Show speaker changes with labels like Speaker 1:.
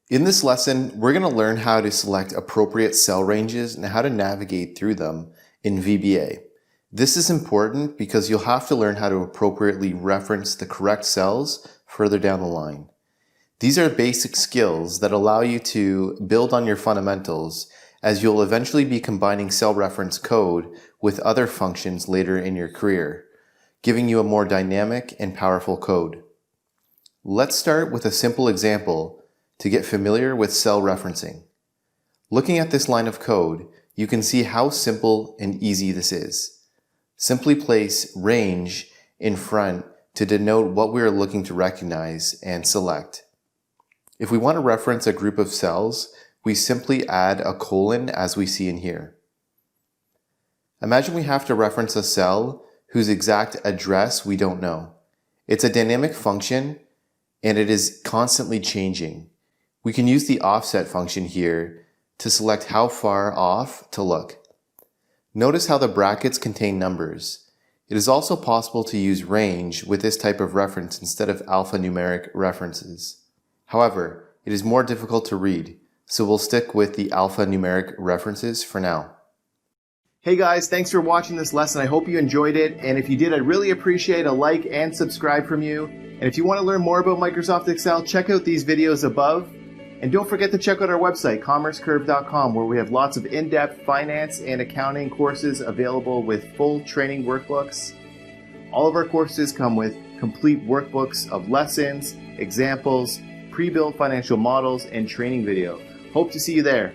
Speaker 1: In this lesson, we're going to learn how to select appropriate cell ranges and how to navigate through them in VBA. This is important because you'll have to learn how to appropriately reference the correct cells further down the line. These are basic skills that allow you to build on your fundamentals, as you'll eventually be combining cell reference code with other functions later in your career, giving you a more dynamic and powerful code. Let's start with a simple example to get familiar with cell referencing. Looking at this line of code, you can see how simple and easy this is. Simply place range in front to denote what we are looking to recognize and select. If we want to reference a group of cells, we simply add a colon as we see in here. Imagine we have to reference a cell whose exact address we don't know. It's a dynamic function and it is constantly changing. We can use the offset function here to select how far off to look. Notice how the brackets contain numbers. It is also possible to use range with this type of reference instead of alphanumeric references. However, it is more difficult to read, so we'll stick with the alphanumeric references for now. Hey guys, thanks for watching this lesson. I hope you enjoyed it, and if you did, I'd really appreciate a like and subscribe from you. And if you want to learn more about Microsoft Excel, check out these videos above. And don't forget to check out our website, commercecurve.com, where we have lots of in-depth finance and accounting courses available with full training workbooks. All of our courses come with complete workbooks of lessons, examples, pre-built financial models, and training video. Hope to see you there.